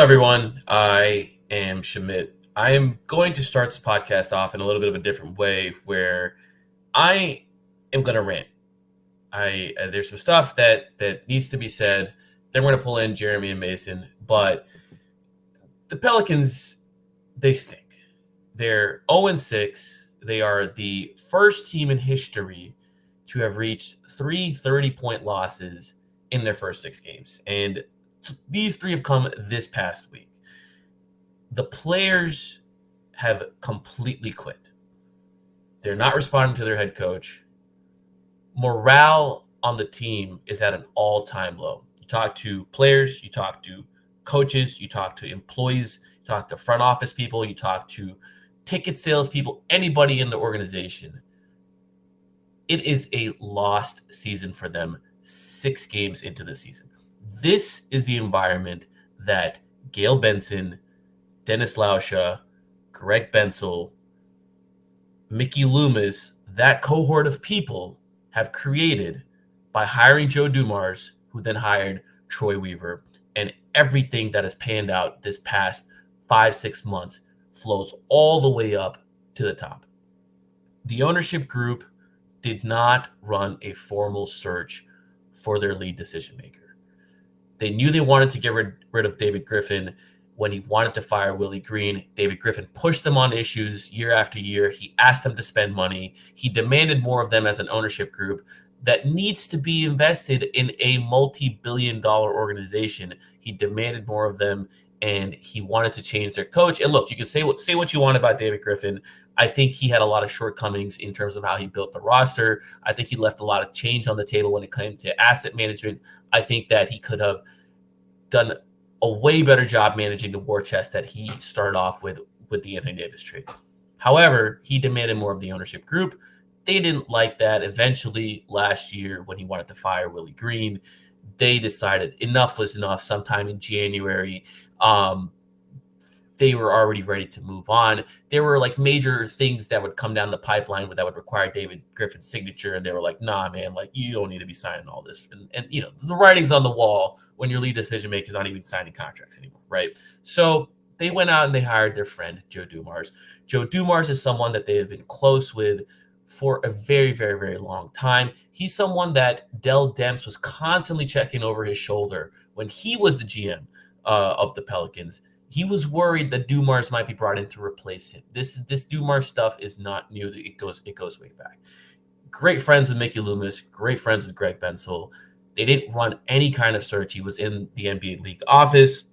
everyone. I am Shamit. I am going to start this podcast off in a little bit of a different way where I am going to rant. There's some stuff that needs to be said. Then we're going to pull in Jeremy and Mason, but the Pelicans, they stink. They're 0-6. They are the first team in history to have reached three 30-point losses in their first 6 games. And these three have come this past week. The players have completely quit. They're not responding to their head coach. Morale on the team is at an all-time low. You talk to players, you talk to coaches, you talk to employees, you talk to front office people, you talk to ticket sales people, anybody in the organization. It is a lost season for them 6 games into the season. This is the environment that Gail Benson, Dennis Lauscha, Greg Bensel, Mickey Loomis, that cohort of people have created by hiring Joe Dumars, who then hired Troy Weaver. And everything that has panned out this past 5-6 months flows all the way up to the top. The ownership group did not run a formal search for their lead decision maker. They knew they wanted to get rid of David Griffin when he wanted to fire Willie Green. David Griffin pushed them on issues year after year. He asked them to spend money. He demanded more of them as an ownership group that needs to be invested in a multi-billion-dollar organization. He demanded more of them, and he wanted to change their coach. And look, you can say what you want about David Griffin. I think he had a lot of shortcomings in terms of how he built the roster. I think he left a lot of change on the table when it came to asset management. I think that he could have done a way better job managing the war chest that he started off with the Anthony Davis trade. However, he demanded more of the ownership group. They didn't like that. Eventually, last year, when he wanted to fire Willie Green, they decided enough was enough. Sometime in January, they were already ready to move on. There were like major things that would come down the pipeline that would require David Griffin's signature. And they were like, nah, man, like you don't need to be signing all this. And you know, the writing's on the wall when your lead decision maker is not even signing contracts anymore, right? So they went out and they hired their friend, Joe Dumars. Joe Dumars is someone that they have been close with for a very, very, very long time. He's someone that Dell Demps was constantly checking over his shoulder when he was the GM of the Pelicans. He was worried that Dumars might be brought in to replace him. This Dumars stuff is not new. It goes way back. Great friends with Mickey Loomis. Great friends with Greg Bensel. They didn't run any kind of search. He was in the NBA league office.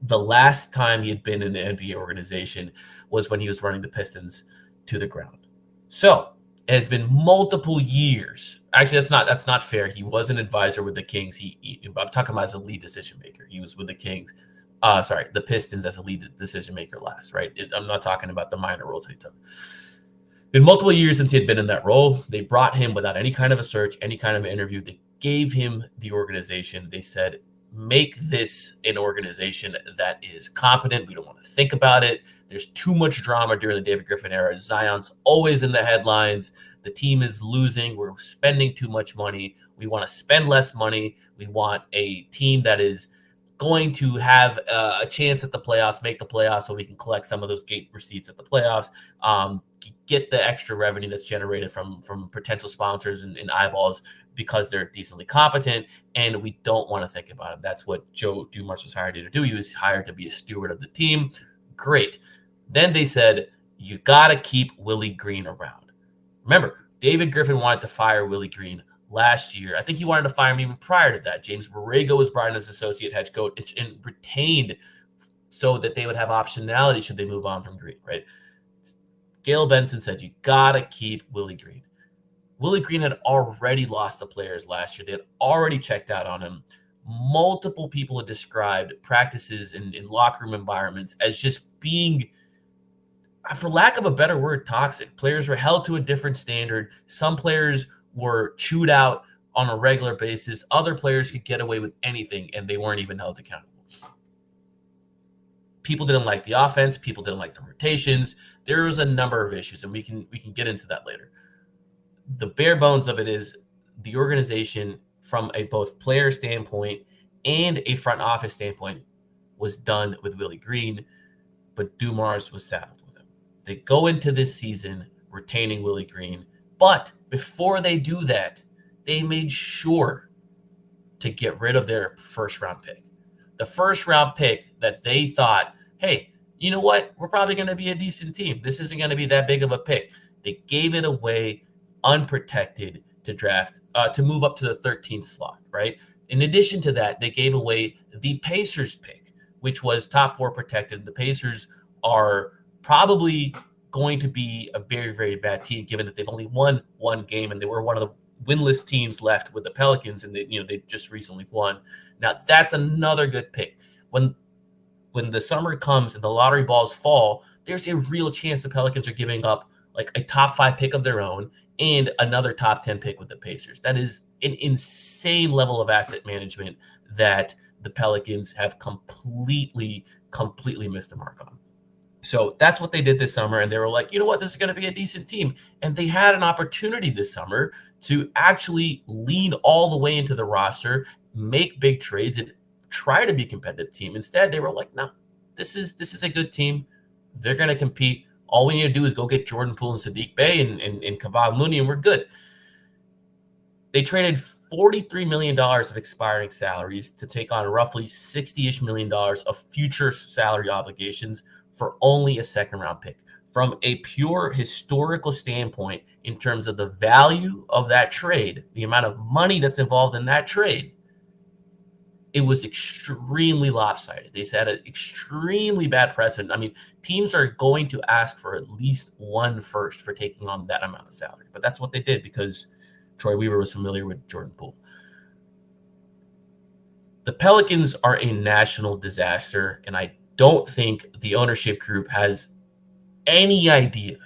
The last time he had been in the NBA organization was when he was running the Pistons to the ground. So it has been multiple years. Actually, that's not fair. He was an advisor with the Kings. I'm talking about as a lead decision maker. He was with the Kings. The Pistons as a lead decision maker last, right? I'm not talking about the minor roles that he took. Been multiple years since he had been in that role. They brought him without any kind of a search, any kind of interview. They gave him the organization. They said, make this an organization that is competent. We don't want to think about it. There's too much drama during the David Griffin era. Zion's always in the headlines. The team is losing. We're spending too much money. We want to spend less money. We want a team that is going to have a chance at the playoffs, make the playoffs so we can collect some of those gate receipts at the playoffs, get the extra revenue that's generated from potential sponsors and eyeballs because they're decently competent, and we don't want to think about it. That's what Joe Dumars was hired to do. He was hired to be a steward of the team. Great. Then they said, you got to keep Willie Green around. Remember, David Griffin wanted to fire Willie Green last year. I think he wanted to fire him even prior to that. James Borrego was brought in as associate head coach and retained so that they would have optionality should they move on from Green, right? Gail Benson said, you got to keep Willie Green. Willie Green had already lost the players last year. They had already checked out on him. Multiple people had described practices in locker room environments as just being, for lack of a better word, toxic. Players were held to a different standard. Some players were chewed out on a regular basis. Other players could get away with anything, and they weren't even held accountable. People didn't like the offense. People didn't like the rotations. There was a number of issues, and we can get into that later. The bare bones of it is the organization, from a both player standpoint and a front office standpoint, was done with Willie Green, but Dumars was saddled with him. They go into this season retaining Willie Green, but before they do that, they made sure to get rid of their first round pick. The first round pick that they thought, hey, you know what? We're probably going to be a decent team. This isn't going to be that big of a pick. They gave it away unprotected to draft, to move up to the 13th slot, right? In addition to that, they gave away the Pacers pick, which was top 4 protected. The Pacers are probably going to be a very, very bad team, given that they've only won one game and they were one of the winless teams left with the Pelicans, and they just recently won. Now that's another good pick. When the summer comes and the lottery balls fall, there's a real chance the Pelicans are giving up like a top 5 pick of their own and another top 10 pick with the Pacers. That is an insane level of asset management that the Pelicans have completely missed the mark on. So that's what they did this summer. And they were like, you know what, this is going to be a decent team. And they had an opportunity this summer to actually lean all the way into the roster, make big trades, and try to be a competitive team. Instead, they were like, no, this is a good team. They're going to compete. All we need to do is go get Jordan Poole and Sadiq Bey and Kevon Looney, and we're good. They traded $43 million of expiring salaries to take on roughly $60-ish million of future salary obligations for only a second-round pick. From a pure historical standpoint, in terms of the value of that trade, the amount of money that's involved in that trade, it was extremely lopsided. They set an extremely bad precedent. I mean, teams are going to ask for at least one first for taking on that amount of salary. But that's what they did because Troy Weaver was familiar with Jordan Poole. The Pelicans are a national disaster, and I don't think the ownership group has any idea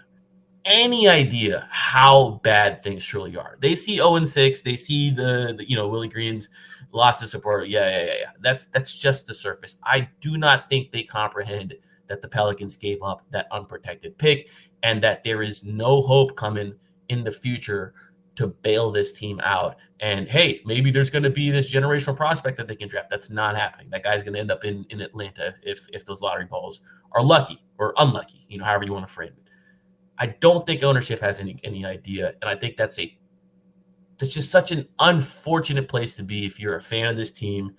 how bad things truly are. They see 0-6. They see the Willie Green's loss of support. Yeah. That's just the surface. I do not think they comprehend that the Pelicans gave up that unprotected pick and that there is no hope coming in the future to bail this team out. And hey, maybe there's going to be this generational prospect that they can draft. That's not happening. That guy's going to end up in Atlanta if those lottery balls are lucky or unlucky, however you want to frame it. I don't think ownership has any idea, and I think that's just such an unfortunate place to be if you're a fan of this team,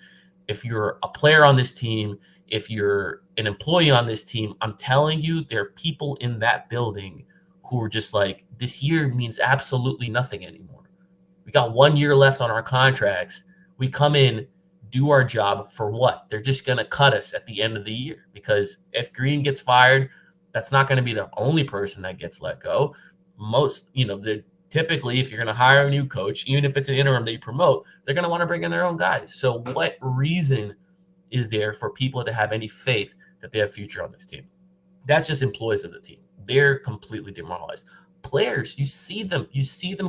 if you're a player on this team, if you're an employee on this team. I'm telling you, there are people in that building who are just like, this year means absolutely nothing anymore. We got 1 year left on our contracts. We come in, do our job for what? They're just going to cut us at the end of the year because if Green gets fired, that's not going to be the only person that gets let go. Most, typically, if you're going to hire a new coach, even if it's an interim that you promote, they're going to want to bring in their own guys. So what reason is there for people to have any faith that they have future on this team? That's just employees of the team. They're completely demoralized. Players, you see them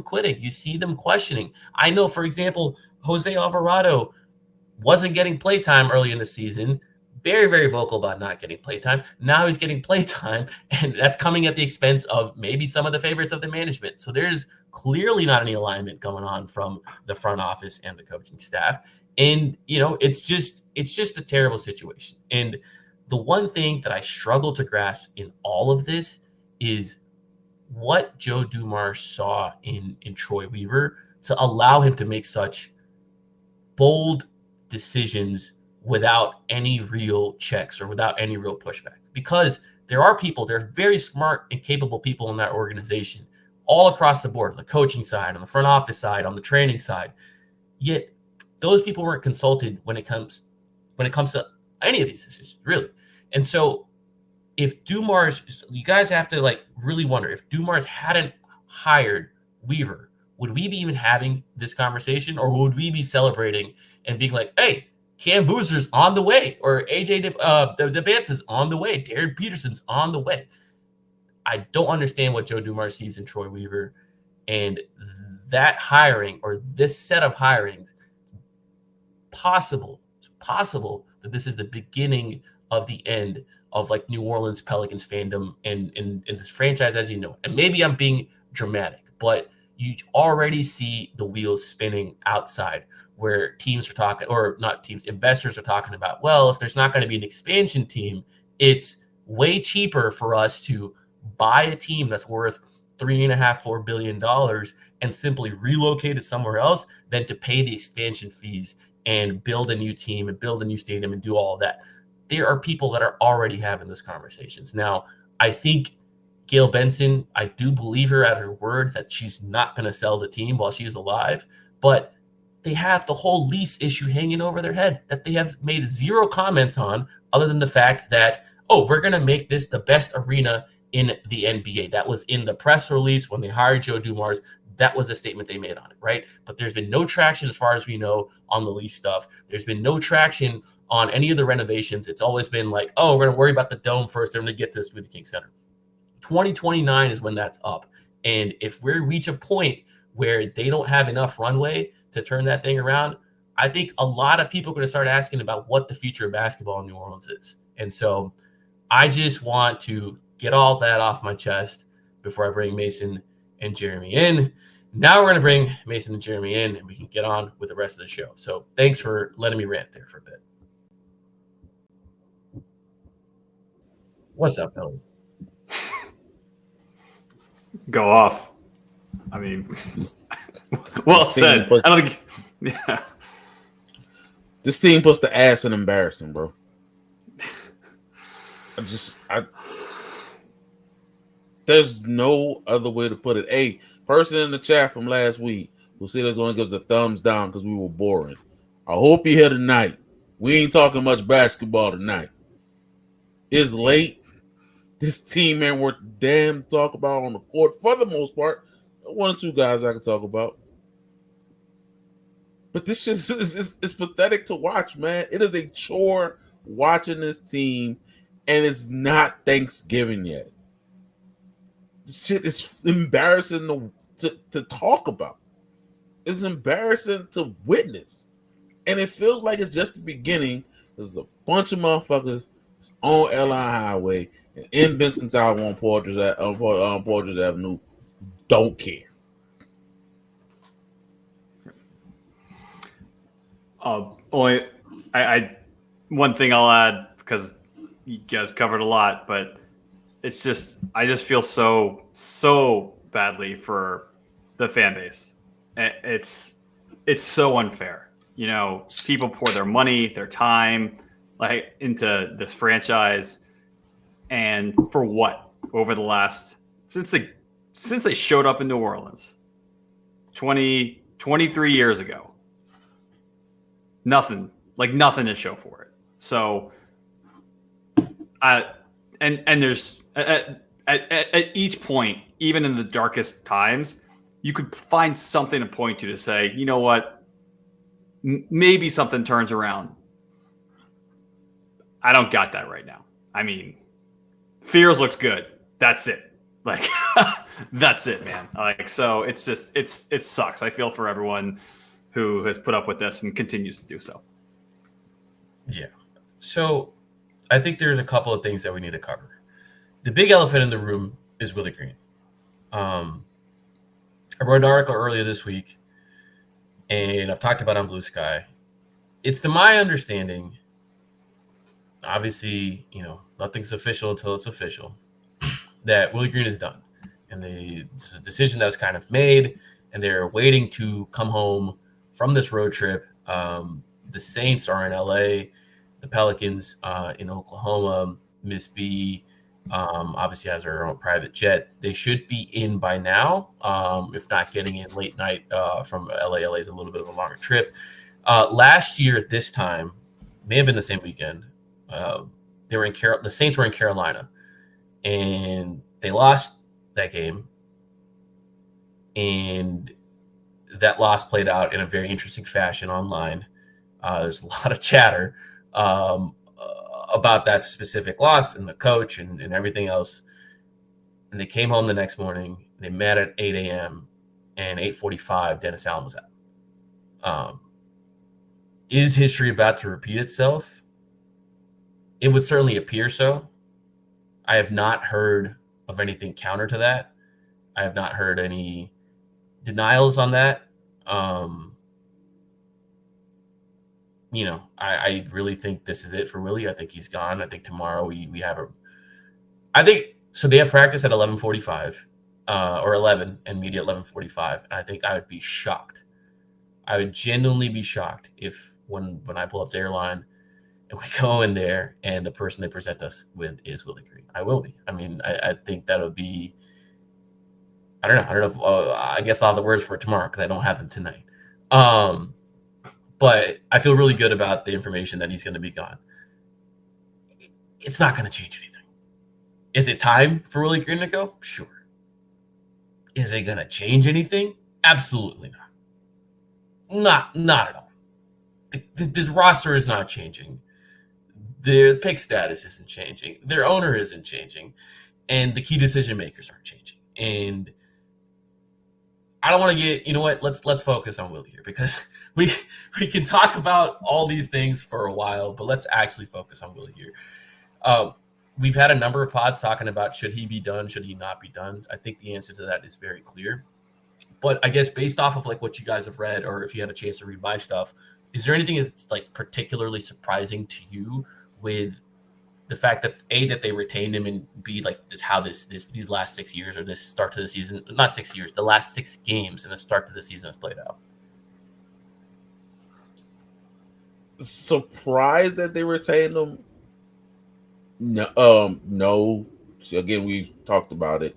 quitting. You see them questioning. I know, for example, Jose Alvarado wasn't getting playtime early in the season. Very, very vocal about not getting playtime. Now he's getting playtime, and that's coming at the expense of maybe some of the favorites of the management. So there's clearly not any alignment going on from the front office and the coaching staff. And, it's just a terrible situation. And the one thing that I struggle to grasp in all of this is what Joe Dumars saw in Troy Weaver to allow him to make such bold decisions without any real checks or without any real pushback. Because there are very smart and capable people in that organization all across the board, on the coaching side, on the front office side, on the training side. Yet those people weren't consulted when it comes to any of these decisions, really. And so if Dumars, you guys have to really wonder, if Dumars hadn't hired Weaver, would we be even having this conversation, or would we be celebrating and being like, hey, Cam Boozer's on the way, or AJ DeBance's on the way, Darren Peterson's on the way? I don't understand what Joe Dumars sees in Troy Weaver, and that hiring, or this set of hirings, possible that this is the beginning of the end of New Orleans Pelicans fandom and this franchise as you know. And maybe I'm being dramatic, but you already see the wheels spinning outside where teams are talking, or not teams, investors are talking about, well, if there's not going to be an expansion team, it's way cheaper for us to buy a team that's worth $3.5–4 billion and simply relocate it somewhere else than to pay the expansion fees and build a new team and build a new stadium and do all of that. There are people that are already having those conversations. Now, I think Gail Benson, I do believe her at her word that she's not going to sell the team while she's alive, but they have the whole lease issue hanging over their head that they have made zero comments on, other than the fact that, oh, we're going to make this the best arena in the NBA. That was in the press release when they hired Joe Dumars. That was the statement they made on it, right? But there's been no traction, as far as we know, on the lease stuff. There's been no traction on any of the renovations. It's always been like, oh, we're going to worry about the dome first, then we're going to get to the Smoothie King Center. 2029 is when that's up. And if we reach a point where they don't have enough runway to turn that thing around, I think a lot of people are going to start asking about what the future of basketball in New Orleans is. And so I just want to get all that off my chest before I bring Mason and Jeremy in. Now we're going to bring Mason and Jeremy in, and we can get on with the rest of the show. So thanks for letting me rant there for a bit. What's up, fellas? Go off. I mean, well said. I don't think. Yeah. This team puts the ass in embarrassing, bro. There's no other way to put it. Hey, person in the chat from last week who said us only gives a thumbs down because we were boring. I hope you're here tonight. We ain't talking much basketball tonight. It's late. This team ain't worth damn to talk about on the court for the most part. One or two guys I can talk about. But this shit is pathetic to watch, man. It is a chore watching this team, and it's not Thanksgiving yet. This shit is embarrassing to talk about. It's embarrassing to witness. And it feels like it's just the beginning. There's a bunch of motherfuckers on Airline Highway and in Benson Tower on Portrait Avenue don't care. One thing I'll add, because you guys covered a lot, but it's just, I just feel so badly for the fan base. It's so unfair. You know, people pour their money, their time, like, into this franchise, and for what? Over the last, since they showed up in New Orleans 23 years ago, nothing to show for it. So and there's at each point, even in the darkest times, you could find something to point to say, you know what, maybe something turns around. I don't got that right now. I mean, Fears looks good. That's it. Like, that's it, man. Like, so it's just, it sucks. I feel for everyone who has put up with this and continues to do so. Yeah. So I think there's a couple of things that we need to cover. The big elephant in the room is Willie Green. I wrote an article earlier this week, and I've talked about it on Blue Sky. It's to my understanding, obviously, you know, nothing's official until it's official, that Willie Green is done. And it's a decision that was kind of made, and they're waiting to come home from this road trip. The Saints are in LA, the Pelicans in Oklahoma. Miss B obviously has her own private jet. They should be in by now, if not getting in late night from LA. LA is a little bit of a longer trip. Last year at this time, may have been the same weekend, they were in the Saints were in Carolina, and they lost that game. And that loss played out in a very interesting fashion online. There's a lot of chatter about that specific loss and the coach and everything else. And they came home the next morning. They met at 8 a.m. and 8:45, Dennis Allen was out. Is history about to repeat itself? It would certainly appear so. I have not heard of anything counter to that. I have not heard any denials on that. I really think this is it for Willie. I think he's gone. I think tomorrow we have I think so. They have practice at 11:45 or 11 and media at 11:45. And I think I would be shocked. I would genuinely be shocked if when I pull up the airline and we go in there and the person they present us with is Willie Green. I will be. I mean, I think that would be. I don't know if I guess I'll have the words for it tomorrow because I don't have them tonight. But I feel really good about the information that he's going to be gone. It's not going to change anything. Is it time for Willie Green to go? Sure. Is it going to change anything? Absolutely not. Not at all. The roster is not changing. The pick status isn't changing. Their owner isn't changing. And the key decision makers aren't changing. And I don't want to get, you know what? Let's focus on Willie here because we can talk about all these things for a while, but let's actually focus on Willie here. We've had a number of pods talking about should he be done, should he not be done. I think the answer to that is very clear. But I guess based off of like what you guys have read, or if you had a chance to read my stuff, is there anything that's like particularly surprising to you with the fact that that they retained him, and B, like these last 6 years, or this start to the season, not 6 years, the last 6 games and the start to the season has played out? Surprised that they retained him? No. So again, we've talked about it.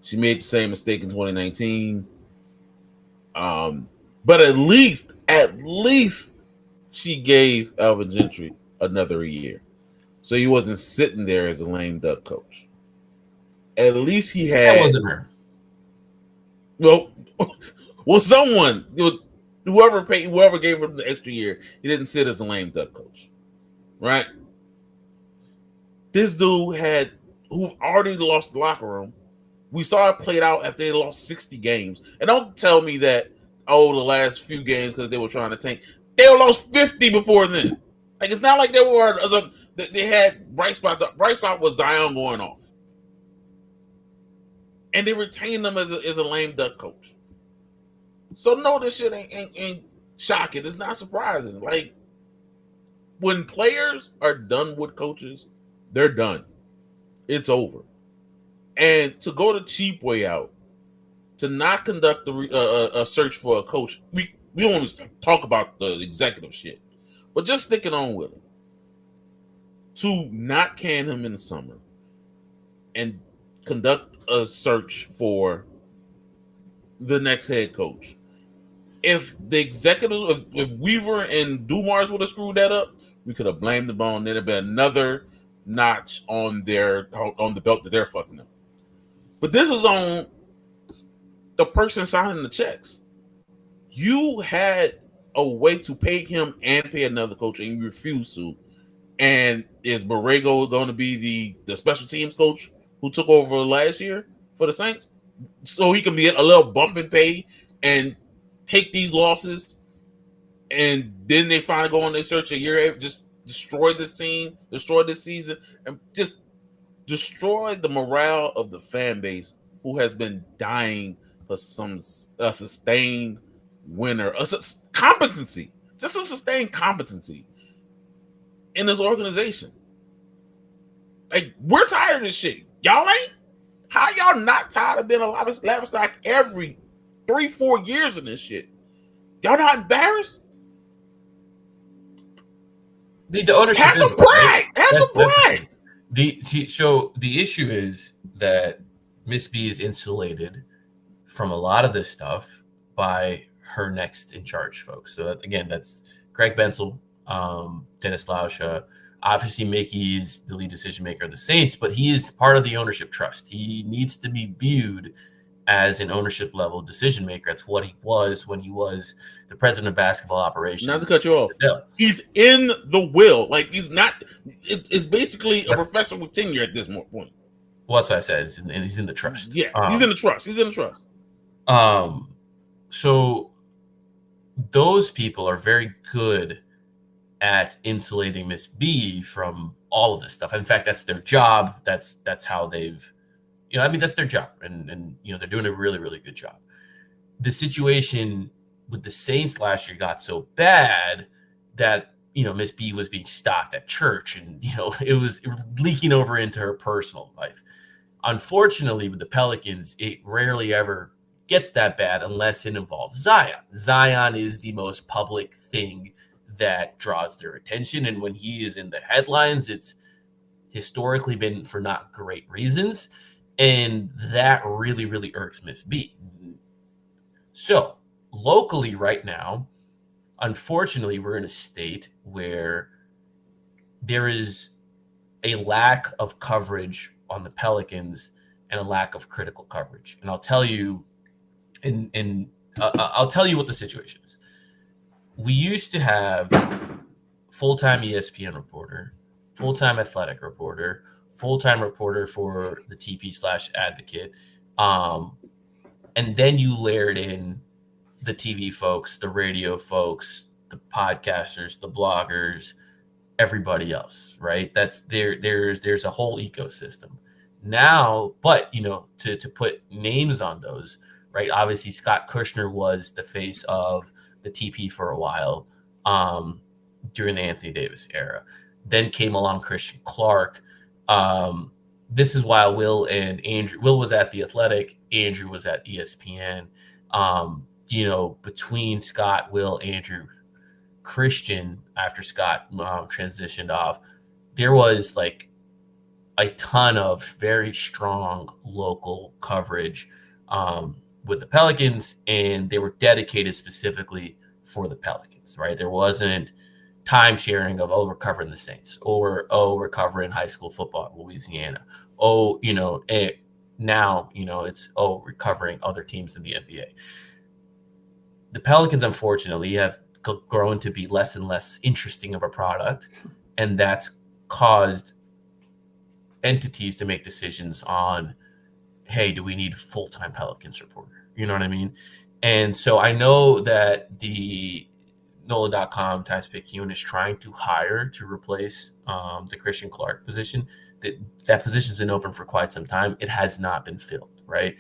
She made the same mistake in 2019. But at least she gave Alvin Gentry another year. So he wasn't sitting there as a lame duck coach. At least he had. That wasn't her. Well, someone, whoever gave him the extra year, he didn't sit as a lame duck coach, right? This dude who already lost the locker room. We saw it played out after they lost 60 games. And don't tell me that, the last few games because they were trying to tank. They lost 50 before then. Like, it's not like they had bright spot. The bright spot was Zion going off. And they retained them as a lame duck coach. So no, this shit ain't shocking. It's not surprising. Like, when players are done with coaches, they're done. It's over. And to go the cheap way out, to not conduct a search for a coach, we don't want to talk about the executive shit, but just sticking on Willie, to not can him in the summer and conduct a search for the next head coach. If the executive, if Weaver and Dumars would have screwed that up, we could have blamed them on. There'd have been another notch on the belt that they're fucking up. But this is on the person signing the checks. You had a way to pay him and pay another coach, and you refused to. And is Borrego going to be the special teams coach who took over last year for the Saints? So he can be a little bump in pay and take these losses, and then they finally go on their search a year, just destroy this team, destroy this season, and just destroy the morale of the fan base who has been dying for some sustained winner, competency, just some sustained competency in this organization. Like, we're tired of this shit. Y'all ain't? How y'all not tired of being a Lavistock every 3-4 years in this shit? Y'all not embarrassed? The ownership have some pride. Have some pride. The issue is that Miss B is insulated from a lot of this stuff by her next in charge folks. So that's Greg Bensel, Dennis Lauscha. Obviously, Mickey is the lead decision maker of the Saints, but he is part of the ownership trust. He needs to be viewed as an ownership level decision maker. That's what he was when he was the president of basketball operations. Not to cut you off, he's in the will. Like, he's not. It's basically a professor with tenure at this point. Well, that's what I said. He's in the trust. Yeah, he's in the trust. He's in the trust. So those people are very good at insulating Miss B from all of this stuff. In fact, that's their job. That's how they've, that's their job. And they're doing a really, really good job. The situation with the Saints last year got so bad that Miss B was being stopped at church, and it was leaking over into her personal life. Unfortunately, with the Pelicans, it rarely ever gets that bad unless it involves Zion. Zion is the most public thing that draws their attention, and when he is in the headlines, it's historically been for not great reasons, and that really, really irks Miss B. So locally right now, unfortunately, we're in a state where there is a lack of coverage on the Pelicans and a lack of critical coverage. And I'll tell you, I'll tell you what the situation is. We used to have full-time ESPN reporter, full-time athletic reporter, full-time reporter for the TP/Advocate, and then you layered in the TV folks, the radio folks, the podcasters, the bloggers, everybody else, right? That's there's a whole ecosystem now. But to put names on those, right? Obviously, Scott Kushner was the face of the TP for a while during the Anthony Davis era. Then came along Christian Clark. This is why Will was at The Athletic, Andrew was at ESPN. Between Scott, Will, Andrew, Christian, after Scott transitioned off, there was like a ton of very strong local coverage with the Pelicans, and they were dedicated specifically for the Pelicans, right? There wasn't time sharing of, we're covering the Saints, or, we're covering high school football in Louisiana. Now, it's, we're covering other teams in the NBA. The Pelicans, unfortunately, have grown to be less and less interesting of a product, and that's caused entities to make decisions on, hey, do we need a full-time Pelicans reporter? You know what I mean? And so I know that the NOLA.com Times Picayune is trying to hire to replace the Christian Clark position. That position's been open for quite some time. It has not been filled, right?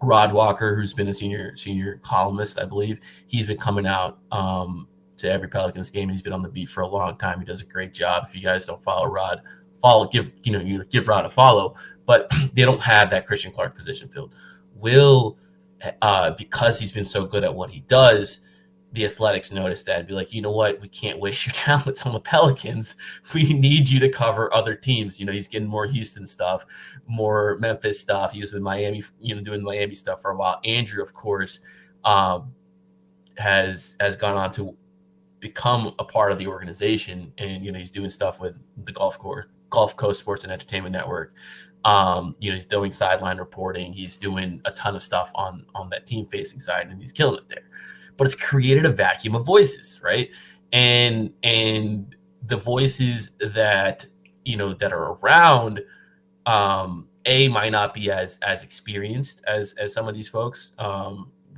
Rod Walker, who's been a senior columnist, I believe, he's been coming out to every Pelicans game. He's been on the beat for a long time. He does a great job. If you guys don't follow Rod, give Rod a follow. But they don't have that Christian Clark position filled. Will, because he's been so good at what he does, the Athletics noticed that and be like, you know what, we can't waste your talents on the Pelicans. We need you to cover other teams. He's getting more Houston stuff, more Memphis stuff. He was with Miami, doing Miami stuff for a while. Andrew, of course, has gone on to become a part of the organization, and he's doing stuff with the Gulf Coast Sports and Entertainment Network. He's doing sideline reporting. He's doing a ton of stuff on that team facing side, and he's killing it there. But it's created a vacuum of voices, right? And the voices that that are around, might not be as experienced as some of these folks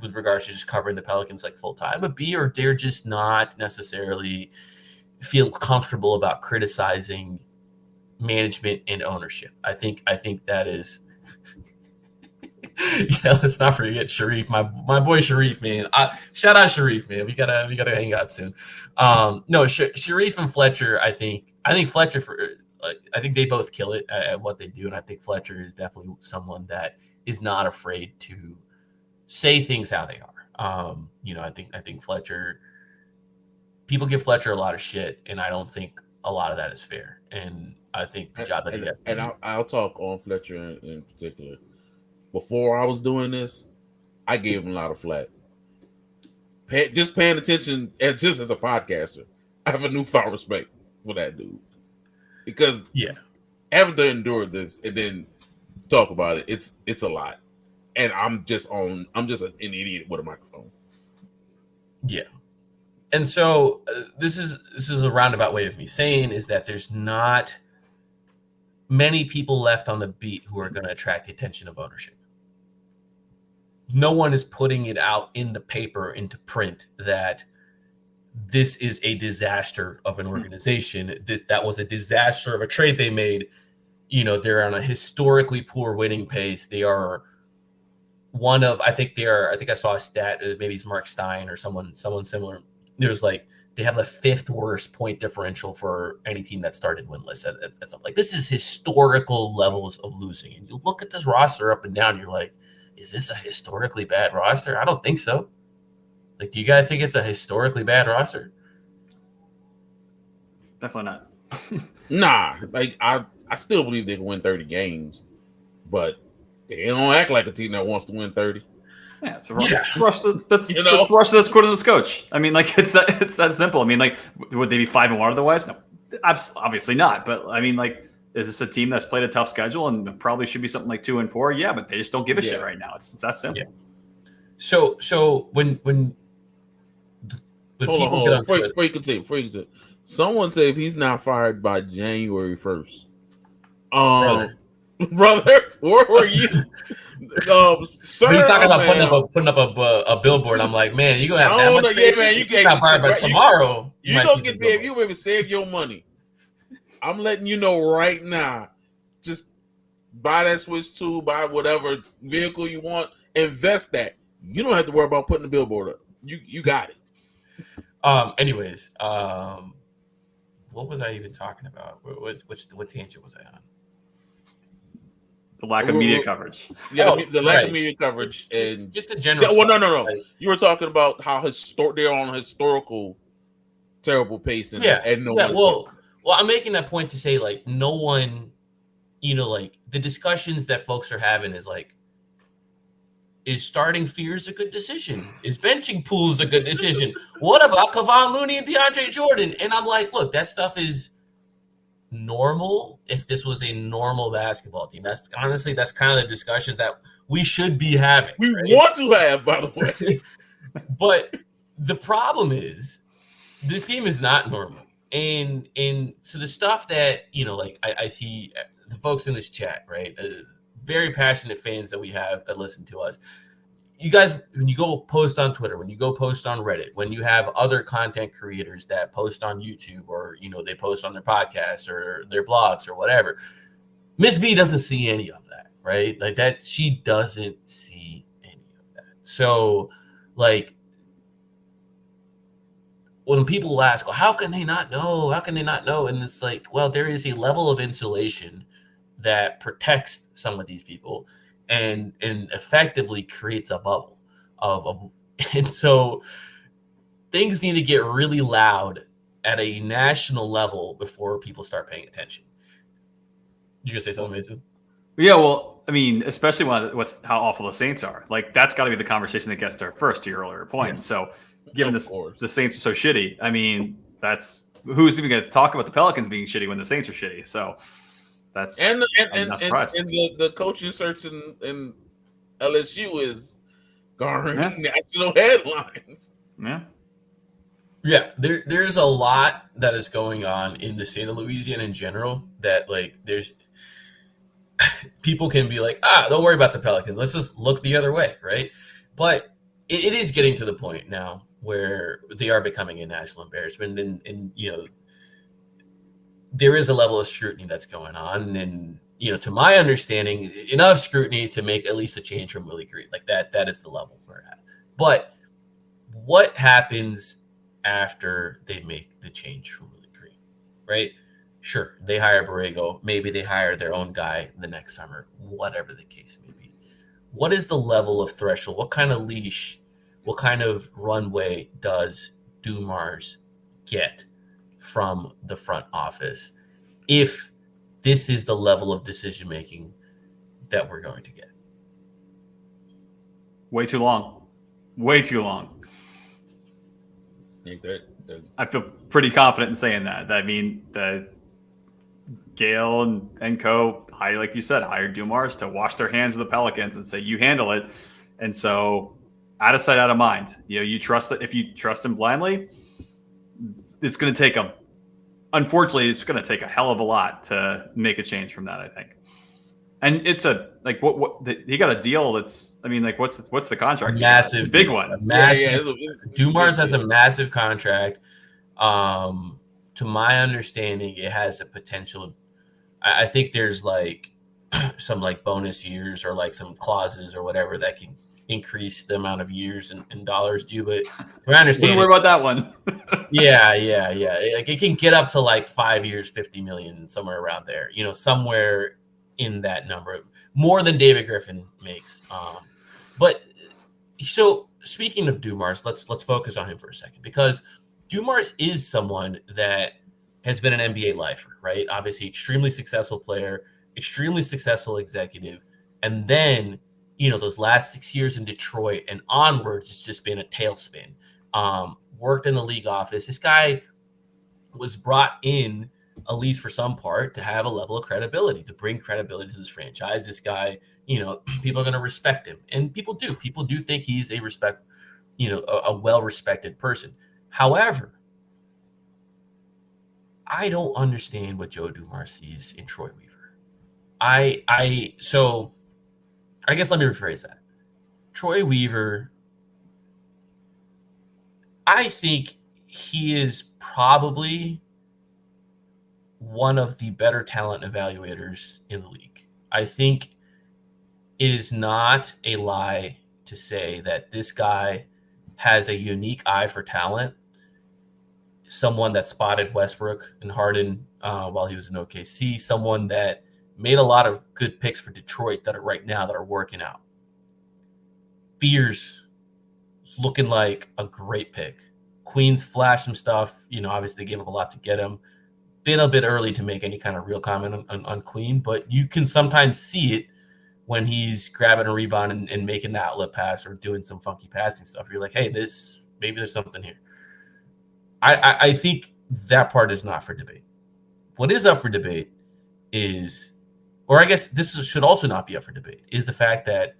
with regards to just covering the Pelicans like full time, but B, or they're just not necessarily feel comfortable about criticizing management and ownership. I think that is. Yeah, let's not forget Sharif, my boy Sharif, man. Shout out Sharif, man. We gotta hang out soon. No, Sharif and Fletcher. I think Fletcher I think they both kill it at what they do, and I think Fletcher is definitely someone that is not afraid to say things how they are. I think Fletcher. People give Fletcher a lot of shit, and I don't think a lot of that is fair. And I think the job that he does. And I'll talk on Fletcher in particular. Before I was doing this, I gave him a lot of flack. Just paying attention, just as a podcaster, I have a newfound respect for that dude. Because having to endure this and then talk about it, it's a lot. And I'm just an idiot with a microphone. Yeah. And so this is a roundabout way of me saying is that there's not many people left on the beat who are going to attract the attention of ownership. No one is putting it out in the paper, into print, that this is a disaster of an organization. That was a disaster of a trade they made. They're on a historically poor winning pace. They are I think I saw a stat, maybe it's Mark Stein or someone similar. There's like They have the 5th worst point differential for any team that started winless. Like, this is historical levels of losing. And you look at this roster up and down, you're like, is this a historically bad roster? I don't think so. Like, do you guys think it's a historically bad roster? Definitely not. Nah, like I still believe they can win 30 games, but they don't act like a team that wants to win 30. Yeah, it's a rush that's You know? rush that's quoted this coach. I mean, like it's that simple. I mean, like would they be 5-1 otherwise? No, obviously not. But I mean, like, is this a team that's played a tough schedule and probably should be something like 2-4? Yeah, but they just don't give a shit right now. It's that simple. Yeah. So when hold on. Before you continue, someone say if he's not fired by January 1st, brother, where were you? Sir, he's talking about putting up a billboard. I'm like, man, you gonna have that much patience? man, you can't not fired by tomorrow. You gonna get paid. You maybe save your money. I'm letting you know right now. Just buy that Switch 2, buy whatever vehicle you want, invest that. You don't have to worry about putting the billboard up. You got it. Anyways, what was I even talking about? What tangent was I on? The lack of media coverage. Yeah, the lack of media coverage and just a general. Well, no. Like, you were talking about how they're on a historical terrible pace, and well, I'm making that point to say, like, no one, like, the discussions that folks are having is like, is starting Fears a good decision? Is benching Pools a good decision? What about Kevon Looney and DeAndre Jordan? And I'm like, look, that stuff is normal if this was a normal basketball team. That's kind of the discussions that we should be having. We want to have, by the way. But the problem is this team is not normal. And so the stuff that, like I see the folks in this chat, right? Very passionate fans that we have that listen to us. You guys, when you go post on Twitter, when you go post on Reddit, when you have other content creators that post on YouTube or, they post on their podcasts or their blogs or whatever, Miss B doesn't see any of that, right? Like that, she doesn't see any of that. So, like, when people ask, well, how can they not know? How can they not know? And it's like, well, there is a level of insulation that protects some of these people and effectively creates a bubble of and so things need to get really loud at a national level before people start paying attention. You gonna say something, Mason? Yeah, well, I mean, especially with how awful the Saints are, like that's got to be the conversation that gets there first. To your earlier point, so given the Saints are so shitty, I mean, that's who's even going to talk about the Pelicans being shitty when the Saints are shitty. So that's the coaching search in LSU is garnering national headlines. Yeah, there's a lot that is going on in the state of Louisiana in general that, like, there's people can be like, don't worry about the Pelicans. Let's just look the other way, right? But it is getting to the point now where they are becoming a national embarrassment, and there is a level of scrutiny that's going on, and to my understanding, enough scrutiny to make at least a change from Willie Green. Like that is the level we're at. But what happens after they make the change from Willie Green, right? Sure, they hire Borrego. Maybe they hire their own guy the next summer, whatever the case may be. What is the level of threshold? What kind of leash, what kind of runway does Dumars get from the front office if this is the level of decision-making that we're going to get? Way too long. Way too long. I feel pretty confident in saying that. I mean, Gale and co, like you said, hired Dumars to wash their hands of the Pelicans and say, you handle it. And so out of sight, out of mind. You trust that if you trust him blindly, it's going to take unfortunately, it's going to take a hell of a lot to make a change from that, I think. And it's he got a deal that's, I mean, like, what's the contract? Massive, big one. Massive. Dumars has a massive contract. To my understanding, it has a potential. I think there's like some like bonus years or like some clauses or whatever that can increase the amount of years and dollars due, but I understand. Wouldn't worry about that one. Yeah. Like it can get up to like 5 years, 50 million, somewhere around there. Somewhere in that number, more than David Griffin makes. But so speaking of Dumars, let's focus on him for a second, because Dumars is someone that has been an NBA lifer, right? Obviously, extremely successful player, extremely successful executive, and then those last 6 years in Detroit and onwards, it's just been a tailspin. Worked in the league office. This guy was brought in, at least for some part, to have a level of credibility, to bring credibility to this franchise. This guy, people are going to respect him, and people do. People do think he's a well-respected person. However, I don't understand what Joe Dumars sees in Troy Weaver. So I guess let me rephrase that. Troy Weaver, I think he is probably one of the better talent evaluators in the league. I think it is not a lie to say that this guy has a unique eye for talent. Someone that spotted Westbrook and Harden while he was in OKC. Someone that made a lot of good picks for Detroit that are working out. Fears looking like a great pick. Queens flashed some stuff. Obviously they gave up a lot to get him. Been a bit early to make any kind of real comment on Queen, but you can sometimes see it when he's grabbing a rebound and making the outlet pass or doing some funky passing stuff. You're like, hey, maybe there's something here. I think that part is not for debate. What is up for debate is, or I guess this should also not be up for debate, is the fact that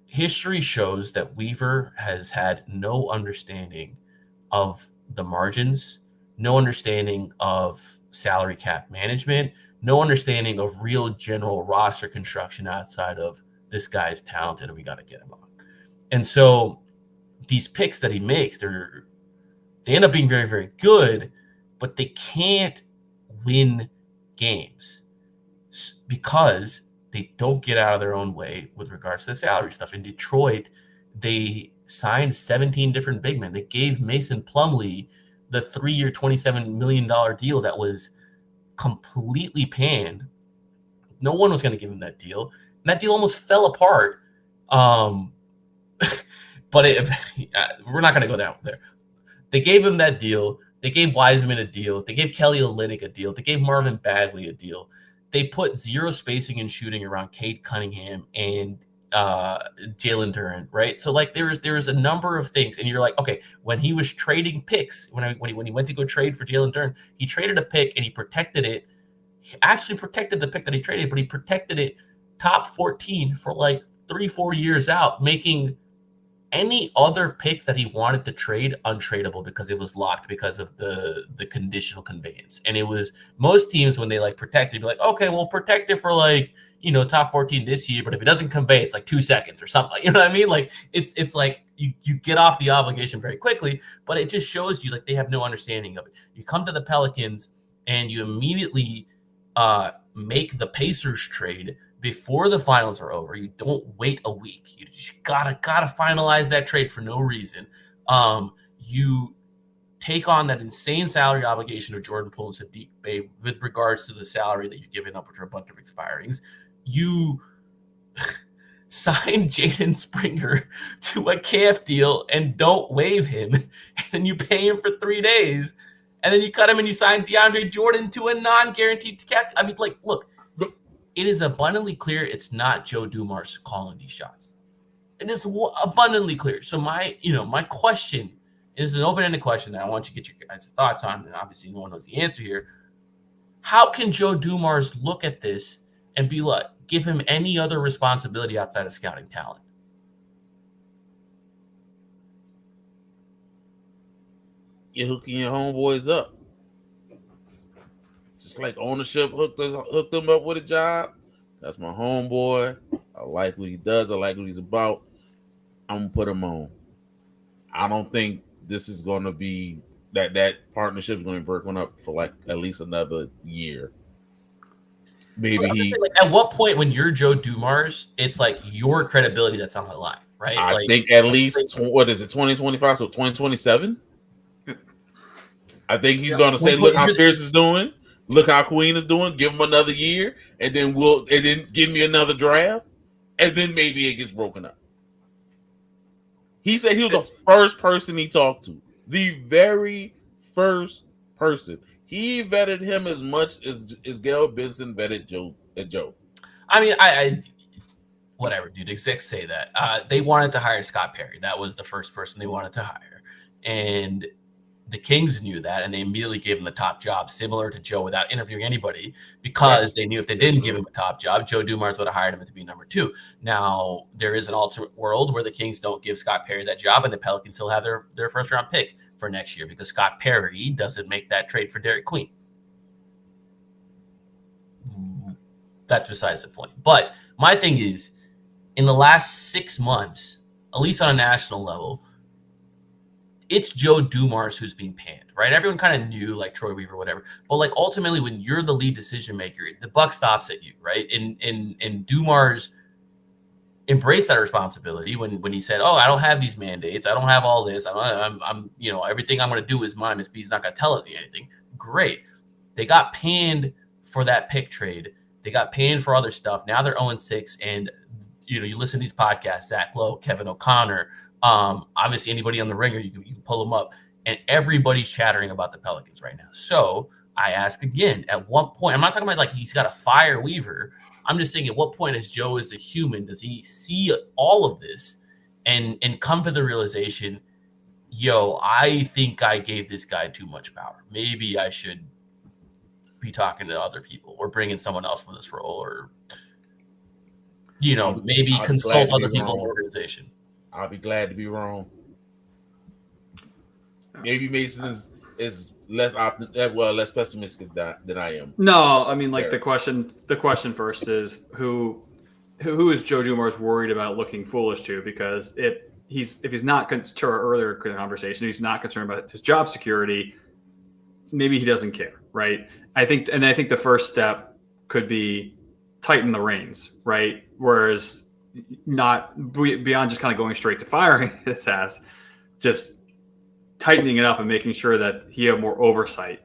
history shows that Weaver has had no understanding of the margins, no understanding of salary cap management, no understanding of real general roster construction outside of this guy is talented and we got to get him on. And so these picks that he makes, they end up being very, very good, but they can't win games because they don't get out of their own way with regards to the salary stuff. In Detroit, they signed 17 different big men. They gave Mason Plumlee the 3-year, $27 million deal that was completely panned. No one was going to give him that deal. And that deal almost fell apart. But we're not going to go down there. They gave him that deal. They gave Wiseman a deal. They gave Kelly Olynyk a deal. They gave Marvin Bagley a deal. They put zero spacing and shooting around Cade Cunningham and Jalen Duren, right? So like there's a number of things, and you're like, okay, when he was trading picks, when he went to go trade for Jalen Duren, he traded a pick and he protected it. He actually protected the pick that he traded, but he protected it top 14 for like 3-4 years out, making any other pick that he wanted to trade untradeable because it was locked because of the conditional conveyance. And it was most teams when they like protect it, be like, okay, we'll protect it for like, top 14 this year, but if it doesn't convey, it's like 2 seconds or something. You know what I mean? Like it's like you get off the obligation very quickly, but it just shows you like they have no understanding of it. You come to the Pelicans and you immediately make the Pacers trade before the finals are over. You don't wait a week. You just gotta finalize that trade for no reason. You take on that insane salary obligation of Jordan Poole and Sadiq Bey with regards to the salary that you've given up, which are a bunch of expirings. You sign Jaden Springer to a camp deal and don't waive him, and then you pay him for 3 days, and then you cut him and you sign DeAndre Jordan to a non-guaranteed cap. I mean, like, look, it is abundantly clear it's not Joe Dumars calling these shots. It is abundantly clear. So my question is an open-ended question that I want you to get your guys' thoughts on, and obviously no one knows the answer here. How can Joe Dumars look at this and be like, give him any other responsibility outside of scouting talent? You're hooking your homeboys up. Just like ownership hooked them up with a job. That's my homeboy. I like what he does. I like what he's about. I'm going to put him on. I don't think this is going to be that partnership is going to be working up for like at least another year. Maybe like, at what point when you're Joe Dumars, it's like your credibility that's on the line. right? I Like, think at least what is it, 2025? So 2027. I think he's going to say, "Look how Fierce is doing. Look how Queen is doing. Give him another year, and then give me another draft, and then maybe it gets broken up." He said he was the first person he talked to, the very first person. He vetted him as much as Gail Benson vetted Joe. I mean, I whatever, dude. Execs say that they wanted to hire Scott Perry. That was the first person they wanted to hire, and the Kings knew that, and they immediately gave him the top job, similar to Joe, without interviewing anybody, because they knew if they didn't give him a top job, Joe Dumars would have hired him to be number 2. Now, there is an alternate world where the Kings don't give Scott Perry that job, and the Pelicans still have their first-round pick for next year because Scott Perry doesn't make that trade for Derek Queen. That's besides the point. But my thing is, in the last 6 months, at least on a national level, it's Joe Dumars who's being panned, right? Everyone kind of knew, like Troy Weaver, whatever. But like ultimately, when you're the lead decision maker, the buck stops at you, right? And Dumars embraced that responsibility when he said, "Oh, I don't have these mandates. I don't have all this. I'm everything I'm going to do is mine. Miss B's not going to tell me anything." Great. They got panned for that pick trade. They got panned for other stuff. Now they're 0-6, and you listen to these podcasts, Zach Lowe, Kevin O'Connor. Obviously, anybody on the Ringer, you can pull them up, and everybody's chattering about the Pelicans right now. So I ask again, at what point? I'm not talking about like he's got to fire Weaver. I'm just saying, at what point, as Joe as the human, does he see all of this and come to the realization, I think I gave this guy too much power. Maybe I should be talking to other people or bringing someone else for this role, or maybe consult other people in the organization. I'll be glad to be wrong. Maybe Mason is less pessimistic than I am. No, I mean, like the question first is who is Joe Dumars worried about looking foolish to? Because if he's not to our earlier conversation, he's not concerned about his job security, maybe he doesn't care, right? I think the first step could be tighten the reins, right? Whereas not beyond just kind of going straight to firing his ass, just tightening it up and making sure that he had more oversight,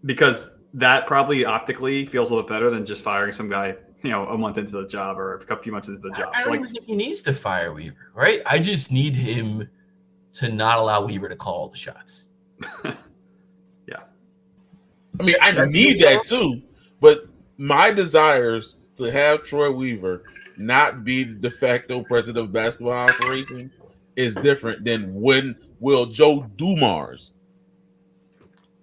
because that probably optically feels a little bit better than just firing some guy, a month into the job or a few months into the job. I don't even think he needs to fire Weaver, right? I just need him to not allow Weaver to call the shots. Yeah. I mean, I need that too, but my desires to have Troy Weaver not be the de facto president of basketball operations is different than when will Joe Dumars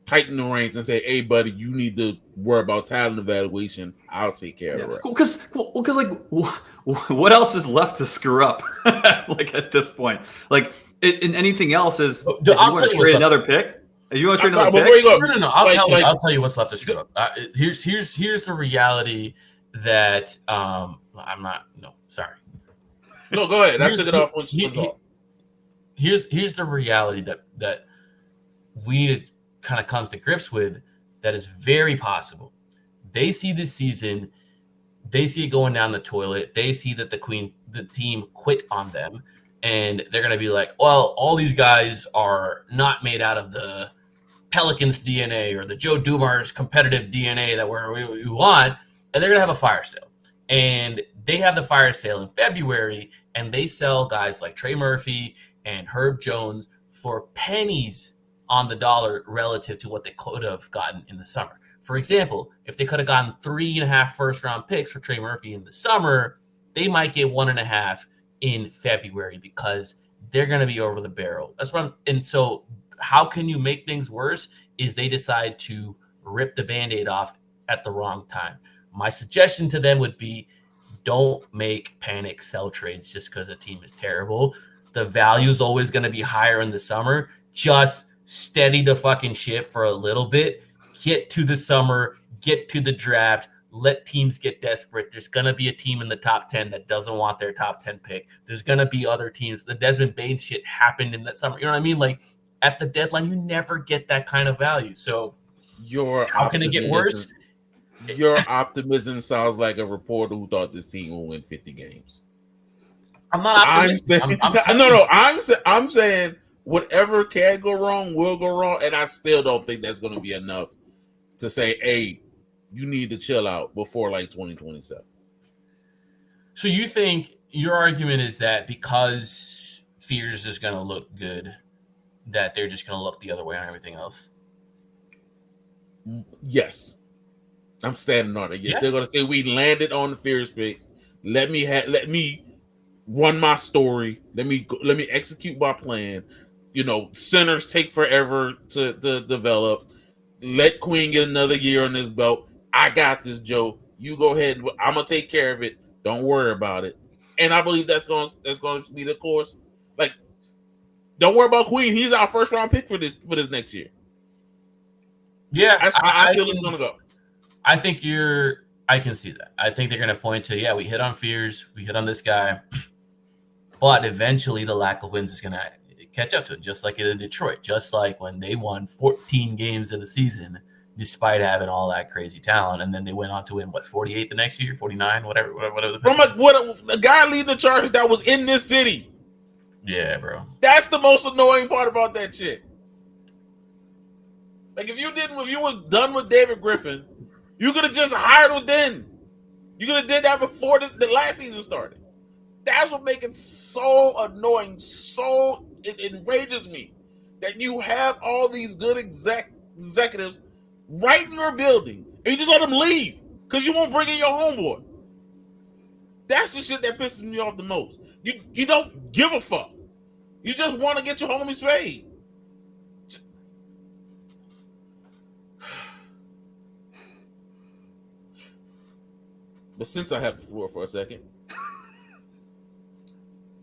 tighten the reins and say, "Hey, buddy, you need to worry about talent evaluation. I'll take care of the rest." Because like, what else is left to screw up? Like at this point, like in anything else is, I'll you want to trade another pick? You want to trade another pick? No. I'll tell you what's left to screw up. Here's the reality that I'm not. No, sorry. No, go ahead. I took it off when she was off. Here's the reality that we need to kind of come to grips with. That is very possible. They see this season, they see it going down the toilet. They see that the team quit on them, and they're gonna be like, "Well, all these guys are not made out of the Pelicans DNA or the Joe Dumars competitive DNA that we want," and they're gonna have a fire sale. And they have the fire sale in February, and they sell guys like Trey Murphy and Herb Jones for pennies on the dollar relative to what they could have gotten in the summer. For example, if they could have gotten 3.5 first-round picks for Trey Murphy in the summer, they might get 1.5 in February because they're going to be over the barrel. And so how can you make things worse is they decide to rip the Band-Aid off at the wrong time. My suggestion to them would be, don't make panic sell trades just because a team is terrible. The value is always going to be higher in the summer. Just steady the fucking ship for a little bit. Get to the summer. Get to the draft. Let teams get desperate. There's going to be a team in the top 10 that doesn't want their top 10 pick. There's going to be other teams. The Desmond Bain shit happened in that summer. You know what I mean? Like, at the deadline, you never get that kind of value. So how can it get worse? Your optimism sounds like a reporter who thought this team will win 50 games. I'm not optimistic. I'm saying whatever can go wrong will go wrong, and I still don't think that's going to be enough to say, hey, you need to chill out before like 2027. So you think your argument is that because Fears is going to look good, that they're just going to look the other way on everything else? Yes. I'm standing on it. Yes, Yeah. they're going to say we landed on the Fears pick. Let me run my story. Let me execute my plan. You know, centers take forever to develop. Let Queen get another year on his belt. I got this, Joe. You go ahead. I'm gonna take care of it. Don't worry about it. And I believe that's gonna be the course. Like, don't worry about Queen. He's our first round pick for this next year. Yeah, That's how I feel it's gonna go. I think I can see that. I think they're gonna point to, yeah, we hit on Fears, we hit on this guy, but eventually the lack of wins is gonna catch up to it, just like it in Detroit, just like when they won 14 games in the season despite having all that crazy talent, and then they went on to win 48 the next year, 49, whatever. From a guy leading the charge that was in this city. Yeah, bro. That's the most annoying part about that shit. Like, if you were done with David Griffin, you could have just hired him then. You could have did that before the last season started. That's what makes it so annoying. So it enrages me that you have all these good executives right in your building and you just let them leave because you won't bring in your homeboy. That's the shit that pisses me off the most. You don't give a fuck. You just want to get your homies paid. But since I have the floor for a second,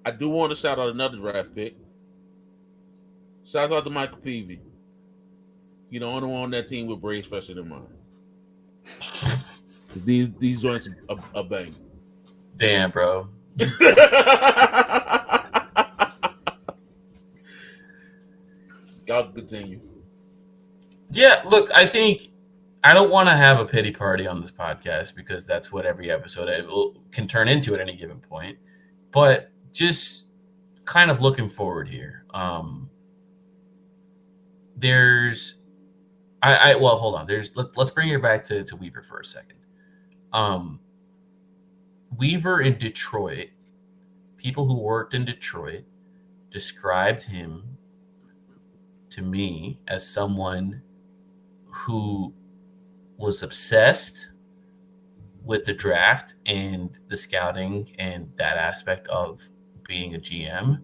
I do want to shout out another draft pick. Shout out to Michael Peavy. You the only one on that team with braids fresher than mine. These joints are bang. Damn, bro. Y'all continue. Yeah, look, I think I don't want to have a pity party on this podcast because that's what every episode can turn into at any given point. But just kind of looking forward here. Hold on. Let's bring it back to Weaver for a second. Weaver in Detroit, people who worked in Detroit described him to me as someone who was obsessed with the draft and the scouting and that aspect of being a GM,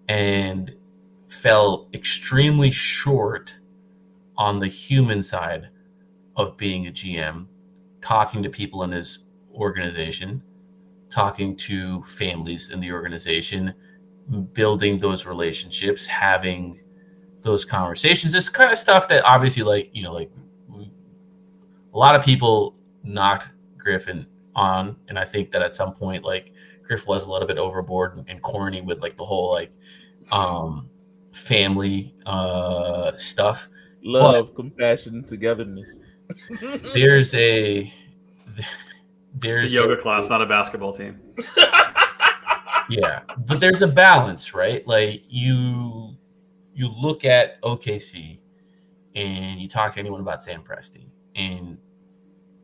and fell extremely short on the human side of being a GM, talking to people in his organization, talking to families in the organization, building those relationships, having those conversations, this kind of stuff that obviously, a lot of people knocked Griffin on, and I think that at some point, Griff was a little bit overboard and corny with the whole family stuff. Love, compassion, togetherness. There's a yoga class, not a basketball team. Yeah, but there's a balance, right? Like you look at OKC and you talk to anyone about Sam Presti, and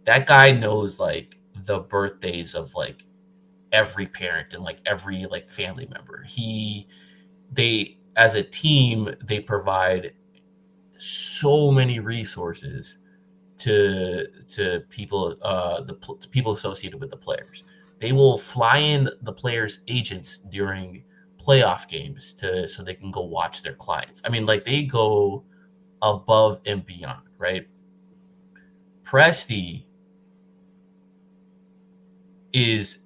that guy knows the birthdays of every parent and every family member. They as a team, they provide so many resources to people, to people associated with the players. They will fly in the players' agents during playoff games so they can go watch their clients. I mean, they go above and beyond, right? Presti is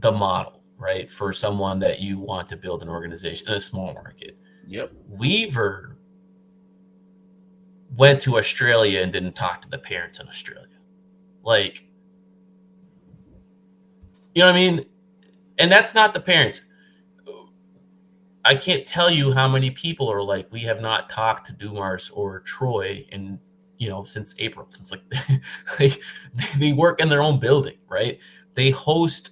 the model, right, for someone that you want to build an organization in a small market. Yep. Weaver went to Australia and didn't talk to the parents in Australia. You know what I mean? And that's not the parents. I can't tell you how many people are we have not talked to Dumars or Troy in, since April. It's they work in their own building, right? They host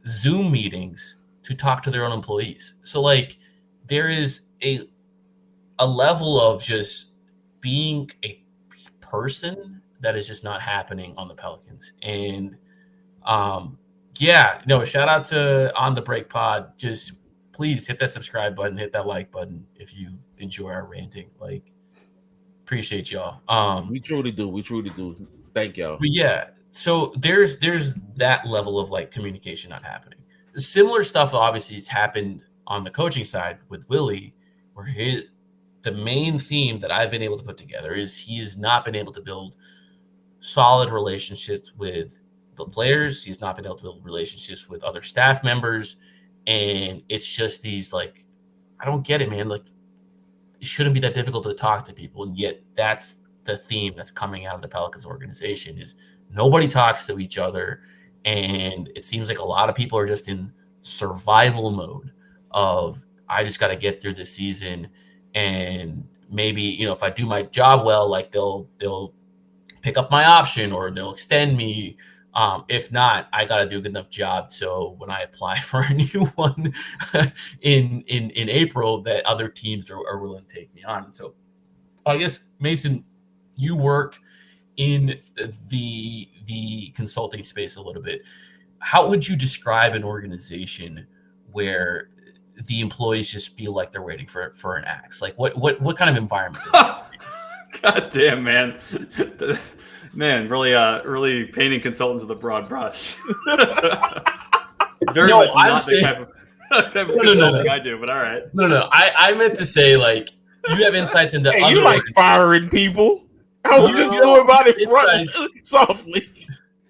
Zoom meetings to talk to their own employees. So like there is a level of just being a person that is just not happening on the Pelicans. And shout out to On the Break Pod. Just please hit that subscribe button, hit that like button if you enjoy our ranting. Like, appreciate y'all. We truly do. We truly do. Thank y'all. But yeah, so there's that level of like communication not happening. Similar stuff obviously has happened on the coaching side with Willie, where the main theme that I've been able to put together is he has not been able to build solid relationships with the players. He's not been able to build relationships with other staff members. And it's just these like, I don't get it, man. Like, it shouldn't be that difficult to talk to people. And yet that's the theme that's coming out of the Pelicans organization is nobody talks to each other. And it seems like a lot of people are just in survival mode of, I just got to get through this season. And maybe, if I do my job well, like they'll pick up my option or they'll extend me. If not, I got to do a good enough job. So when I apply for a new one in April, that other teams are willing to take me on. And so I guess, Mason, you work in the consulting space a little bit. How would you describe an organization where the employees just feel like they're waiting for an axe? Like what kind of environment? God damn, man. Man, really painting consultants with a broad brush. Very much not the type of consulting I do, but all right. No. I meant to say, like, you have insights into you like firing people. I was just doing about it front softly.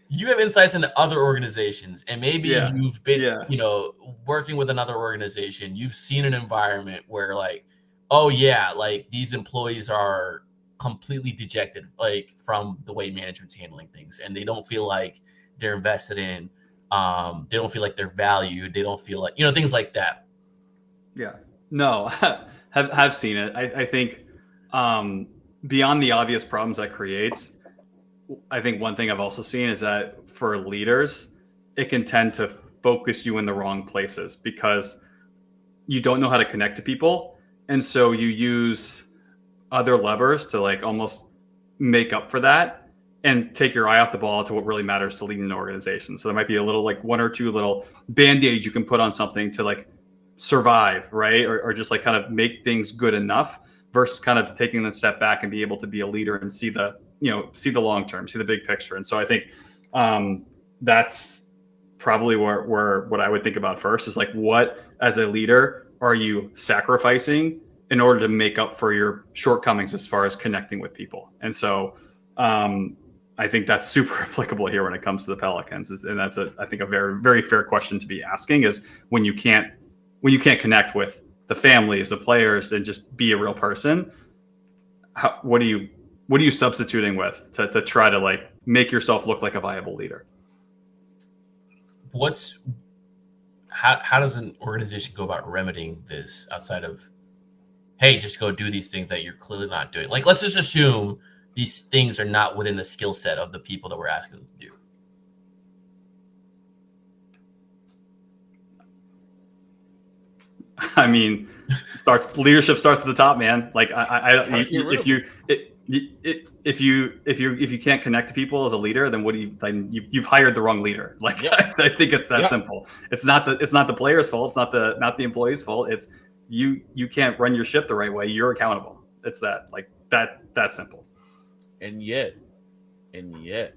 You have insights into other organizations, and maybe you've been, working with another organization. You've seen an environment where, like, oh yeah, like these employees are completely dejected, like from the way management's handling things, and they don't feel like they're invested in. They don't feel like they're valued. They don't feel like things like that. Yeah, no, have seen it. I think beyond the obvious problems that creates, I think one thing I've also seen is that for leaders, it can tend to focus you in the wrong places because you don't know how to connect to people, and so you use other levers to like almost make up for that and take your eye off the ball to what really matters to leading an organization. So there might be a little like one or two little band-aids you can put on something to like survive, right? Or just like kind of make things good enough versus kind of taking a step back and be able to be a leader and see the long term, see the big picture. And so I think that's probably where what I would think about first is like, what as a leader are you sacrificing in order to make up for your shortcomings as far as connecting with people? And so I think that's super applicable here when it comes to the Pelicans. And that's I think a very, very fair question to be asking is when you can't connect with the families, the players, and just be a real person, what are you substituting with to try to like make yourself look like a viable leader? How does an organization go about remedying this outside of, hey, just go do these things that you're clearly not doing? Like, let's just assume these things are not within the skill set of the people that we're asking them to do. I mean, leadership starts at the top, man. Like if you can't connect to people as a leader, then you've hired the wrong leader. Like I think it's that simple. It's not the player's fault. It's not the employee's fault. It's you can't run your ship the right way. You're accountable. It's that simple. And yet, I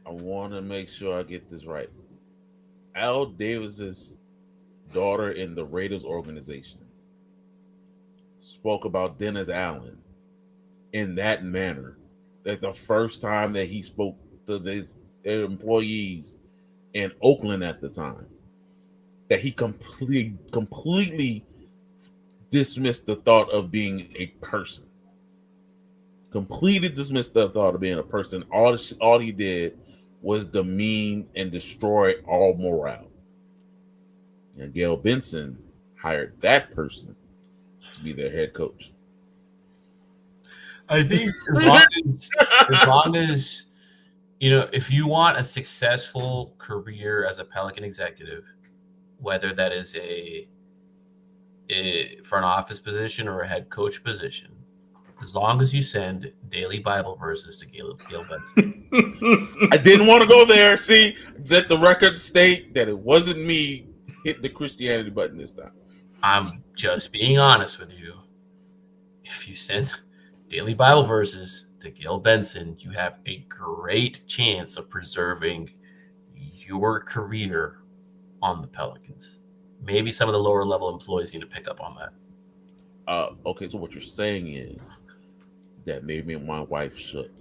want to make sure I get this right. Al Davis's daughter in the Raiders organization spoke about Dennis Allen in that manner. That's the first time that he spoke to their employees in Oakland at the time. That he completely dismissed the thought of being a person. Completely dismissed the thought of being a person. All he did was demean and destroy all morale. And Gail Benson hired that person to be their head coach. I think as long as if you want a successful career as a Pelican executive, whether that is a front office position or a head coach position, as long as you send daily Bible verses to Gail Benson. I didn't want to go there. See, let the record state that it wasn't me hitting the Christianity button this time. I'm just being honest with you. If you send daily Bible verses to Gail Benson, you have a great chance of preserving your career on the Pelicans. Maybe some of the lower level employees need to pick up on that. Okay, so what you're saying is that maybe my wife should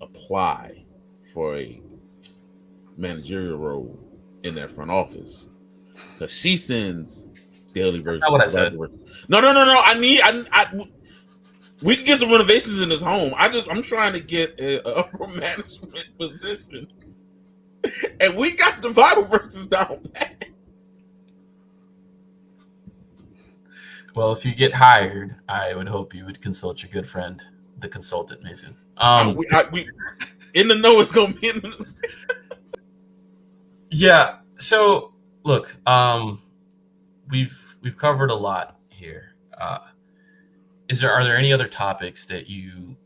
apply for a managerial role in that front office because she sends daily verses. That's not what I said. No. We can get some renovations in this home. I'm trying to get a upper management position, and we got the Bible verses down pat. Well, if you get hired, I would hope you would consult your good friend, the consultant Mason. We In The N.O is gonna be in the... Yeah. So look, we've covered a lot here. Are there any other topics that you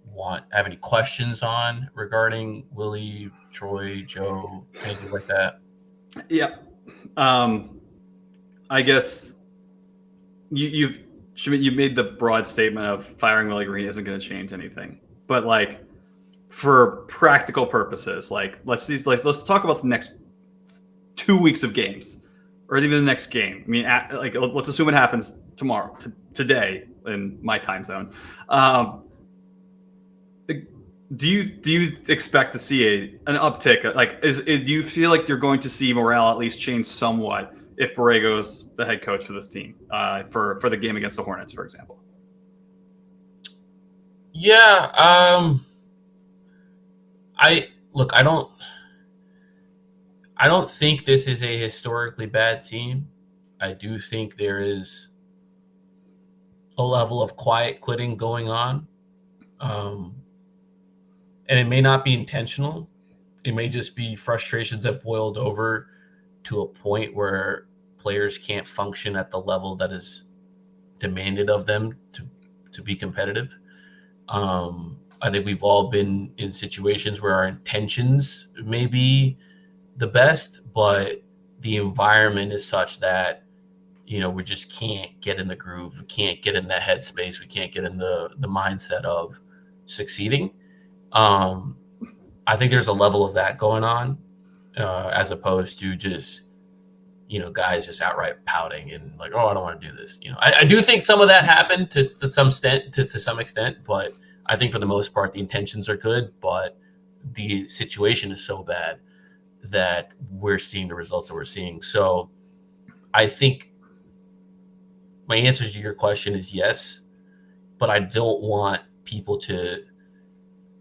have any questions on regarding Willie, Troy, Joe, anything like that? Yeah. I guess you've made the broad statement of firing Willie Green isn't going to change anything, but like for practical purposes, like let's talk about the next 2 weeks of games, or even the next game. I mean, let's assume it happens tomorrow, today in my time zone. Do you expect to see an uptick? Like, do you feel like you're going to see morale at least change somewhat if Borrego's the head coach for this team for the game against the Hornets, for example? Yeah. I don't think this is a historically bad team. I do think there is a level of quiet quitting going on. And it may not be intentional. It may just be frustrations that boiled over to a point where players can't function at the level that is demanded of them to be competitive. I think we've all been in situations where our intentions may be the best, but the environment is such that, we just can't get in the groove. We can't get in that headspace. We can't get in the mindset of succeeding. I think there's a level of that going on, as opposed to just, guys just outright pouting and like, oh, I don't want to do this. I do think some of that happened to some extent, but I think for the most part, the intentions are good, but the situation is so bad that we're seeing the results that we're seeing. So I think my answer to your question is yes, but I don't want people to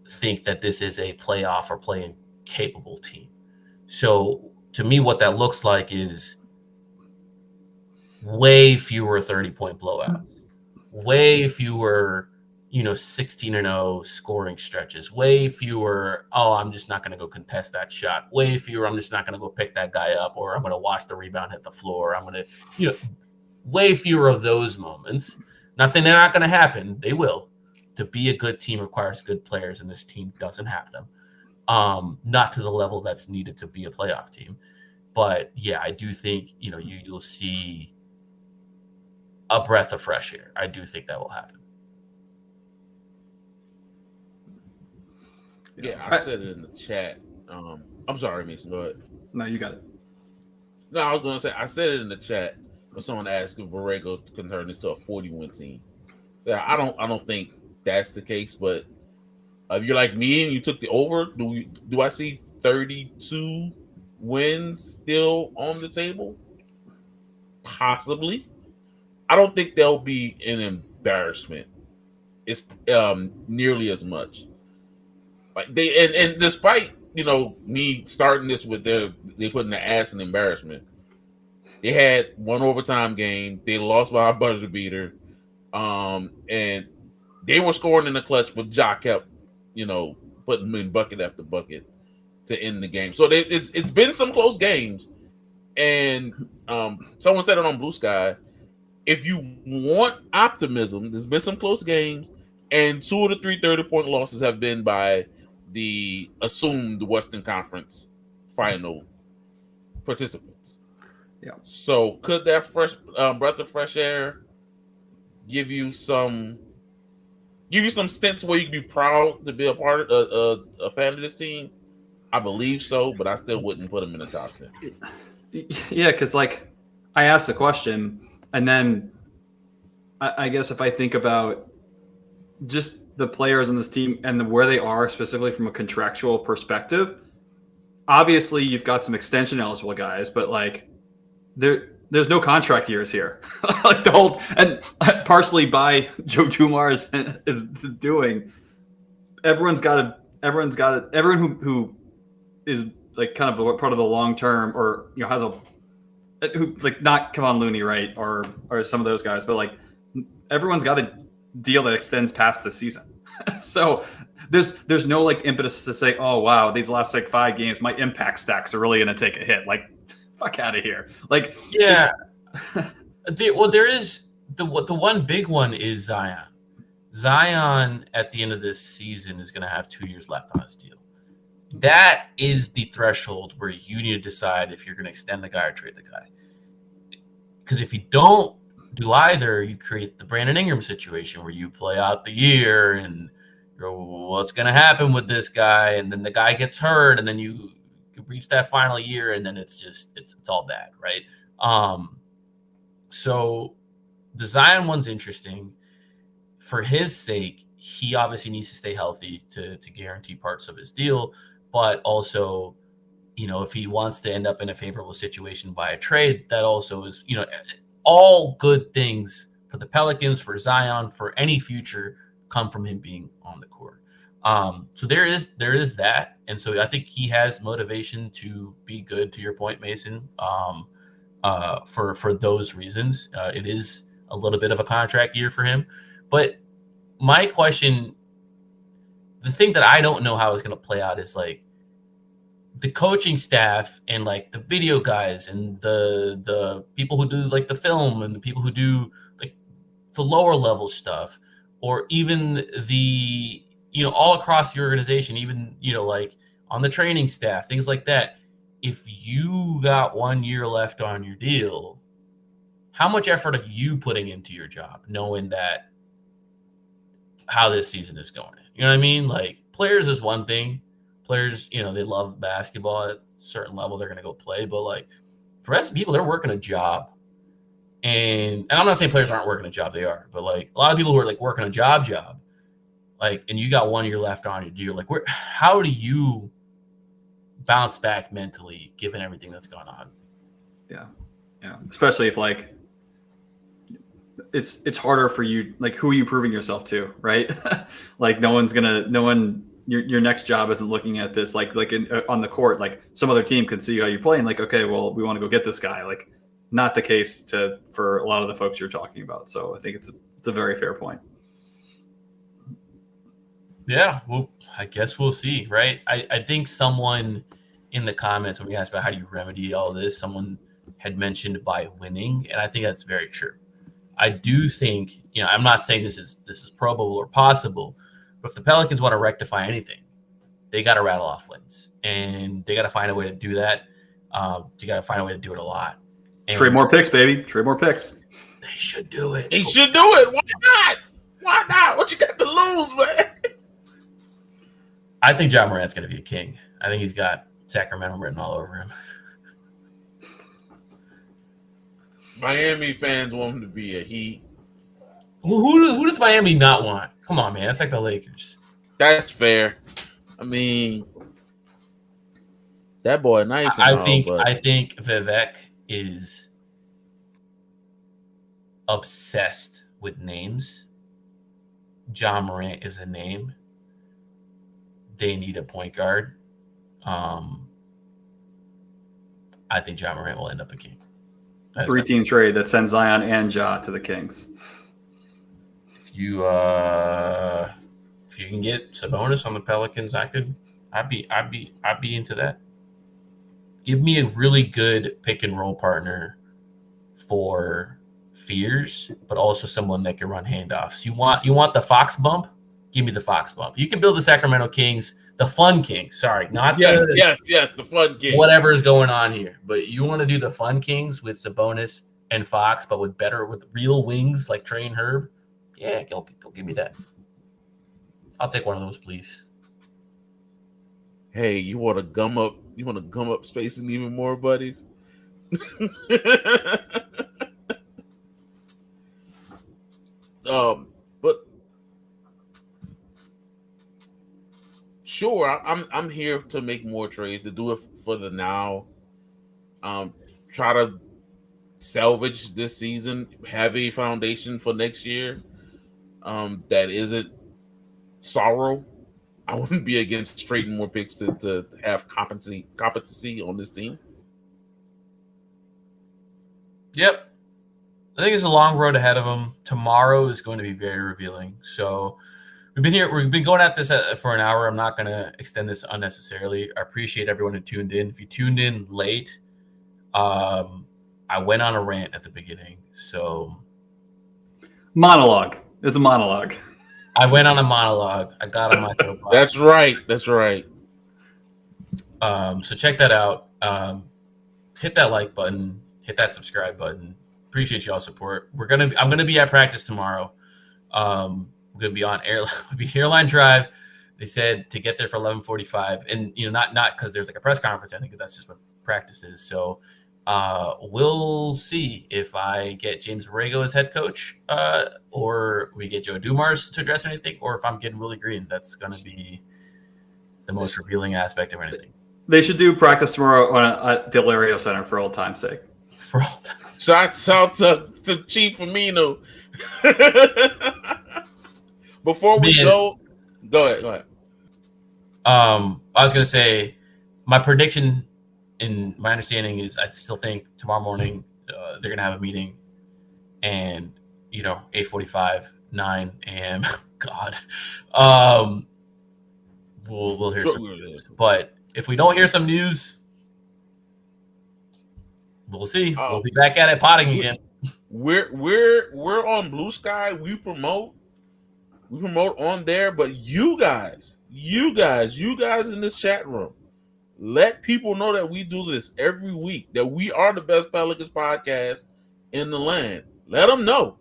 think that this is a playoff or play-in capable team. So to me, what that looks like is way fewer 30-point blowouts, way fewer, 16-0 scoring stretches, way fewer, I'm just not going to go contest that shot, way fewer, I'm just not going to go pick that guy up, or I'm going to watch the rebound hit the floor. I'm going to, way fewer of those moments. Not saying they're not going to happen. They will. To be a good team requires good players, and this team doesn't have them. Not to the level that's needed to be a playoff team. But, yeah, I do think, you'll see a breath of fresh air. I do think that will happen. Yeah, I said it in the chat. I'm sorry, Mason. Go ahead. No, you got it. No, I was going to say, I said it in the chat when someone asked if Borrego can turn this to a 40-win team. So I don't think that's the case, but if you're like me and you took the over, do I see 32 wins still on the table? Possibly. I don't think there'll be an embarrassment. It's nearly as much. Like and despite me starting this with they putting the ass in embarrassment. They had one overtime game. They lost by a buzzer beater. And they were scoring in the clutch, but Ja kept, putting them in bucket after bucket. to end the game. So it's been some close games, and someone said it on Blue Sky. If you want optimism, there's been some close games, and 2 of the 3 30-point losses have been by the assumed Western Conference final participants. Yeah. So could that fresh breath of fresh air give you some stints where you can be proud to be a part of a fan of this team? I believe so, but I still wouldn't put them in the top 10. Yeah, because like I asked the question, and then I guess if I think about just the players on this team and where they are specifically from a contractual perspective, obviously you've got some extension eligible guys, but like there's no contract years here. Like the whole, and partially by Joe Dumars is doing. Everyone who is like kind of part of the long term, or has who like not Kevon Looney, right, or some of those guys, but like everyone's got a deal that extends past the season. So there's no like impetus to say, oh wow, these last like 5 games, my impact stacks are really going to take a hit. Like, fuck out of here. Like, yeah. There is the one big one is Zion. Zion at the end of this season is going to have 2 years left on his deal. That is the threshold where you need to decide if you're going to extend the guy or trade the guy. Because if you don't do either, you create the Brandon Ingram situation where you play out the year and you're, what's going to happen with this guy, and then the guy gets hurt, and then you reach that final year, and then it's all bad, right? So the Zion one's interesting. For his sake, he obviously needs to stay healthy to guarantee parts of his deal, but also, if he wants to end up in a favorable situation by a trade, that also is, all good things for the Pelicans, for Zion, for any future come from him being on the court. So there is that. And so I think he has motivation to be good, to your point, Mason, for those reasons. It is a little bit of a contract year for him. But my question, the thing that I don't know how it's going to play out is like the coaching staff and like the video guys and the people who do like the film and the people who do like the lower level stuff, or even the, all across the organization, even, like on the training staff, things like that. If you got 1 year left on your deal, how much effort are you putting into your job, knowing that how this season is going? You know what I mean? Like, players is one thing. Players, they love basketball at a certain level. They're going to go play. But, like, for the rest of people, they're working a job. And I'm not saying players aren't working a job. They are. But, like, a lot of people who are, like, working a job, like, and you got 1 year left on your deal. Like, how do you bounce back mentally given everything that's going on? Yeah. Especially if, like, it's harder for you, like, who are you proving yourself to, right? Like, your next job isn't looking at this like on the court. Like, some other team can see how you play and like, okay, well, we want to go get this guy. Like, not the case for a lot of the folks you're talking about. So I think it's a very fair point. Yeah, well, I guess we'll see, right? I think someone in the comments, when we asked about how do you remedy all this, someone had mentioned by winning, and I think that's very true. I do think, I'm not saying this is probable or possible, but if the Pelicans want to rectify anything, they got to rattle off wins, and they got to find a way to do that. You got to find a way to do it a lot. And trade more picks, baby. Trade more picks. They should do it. They should do it. Why not? Why not? What you got to lose, man? I think John Morant's going to be a king. I think he's got Sacramento written all over him. Miami fans want him to be a Heat. Who does Miami not want? Come on, man. That's like the Lakers. That's fair. I mean, that boy nice. I think Vivek is obsessed with names. John Morant is a name. They need a point guard. I think John Morant will end up a king. 3-team trade that sends Zion and Ja to the Kings. If you can get Sabonis on the Pelicans, I could I'd be into that. Give me a really good pick and roll partner for Fears, but also someone that can run handoffs. You want the Fox bump? Give me the Fox bump. You can build the Sacramento Kings, the fun Kings. Sorry, not yes, the the fun Kings. whatever is going on here. But you want to do the fun Kings with Sabonis and Fox, but with real wings like Trey and Herb. Yeah, go give me that. I'll take one of those, please. Hey, you want to gum up? You want to gum up spacing even more, buddies? But sure, I'm here to make more trades, to do it for the now. Try to salvage this season, have a foundation for next year. That isn't sorrow. I wouldn't be against trading more picks to have competency on this team. Yep. I think it's a long road ahead of them. Tomorrow is going to be very revealing. So we've been going at this for an hour. I'm not going to extend this unnecessarily. I appreciate everyone who tuned in. If you tuned in late, I went on a rant at the beginning. So monologue. It's a monologue. I went on a monologue. I got on my soapbox. That's right. So check that out. Hit that like button. Hit that subscribe button. Appreciate y'all's support. I'm gonna be at practice tomorrow. We're gonna be on Airline Drive. They said to get there for 11:45, and not because there's like a press conference. I think that's just what practice is. So we'll see if I get James Borrego as head coach, or we get Joe Dumars to address anything, or if I'm getting Willie Green. That's gonna be the most revealing aspect of anything. They should do practice tomorrow at the Hilario Center for old time's sake. For all time. Shots out to Chief Amino. Before we go ahead. I was gonna say my prediction, in my understanding, is I still think tomorrow morning they're gonna have a meeting, and 8:45, 9 a.m. God, we'll hear some news. But if we don't hear some news, we'll see. We'll be back at it potting again. We're on Blue Sky. We promote on there, but you guys in this chat room, let people know that we do this every week, that we are the best Pelicans podcast in the land. Let them know.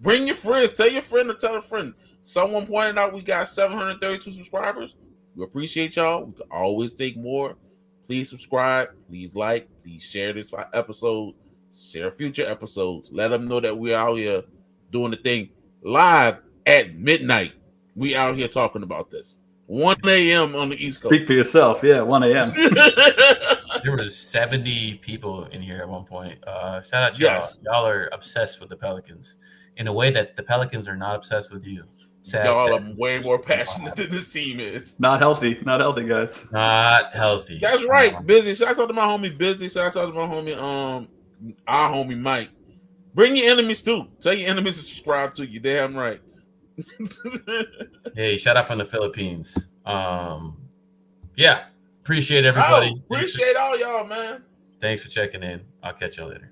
Bring your friends. Tell your friend to tell a friend. Someone pointed out we got 732 subscribers. We appreciate y'all. We can always take more. Please subscribe. Please like. Please share this episode. Share future episodes. Let them know that we're out here doing the thing live at midnight. We out here talking about this. 1 a.m. on the East Coast. Speak for yourself. Yeah, 1 a.m. There was 70 people in here at one point. Shout out to Yes. y'all. Y'all are obsessed with the Pelicans in a way that the Pelicans are not obsessed with you. Y'all are way more passionate than this team is. Not healthy, guys. Not healthy. That's right. Busy. Shout out to my homie Busy. Shout out to my homie our homie Mike. Bring your enemies too. Tell your enemies to subscribe to you. Damn right. Hey, shout out from the Philippines. Yeah, appreciate everybody. Appreciate all y'all, man. Thanks for checking in. I'll catch y'all later.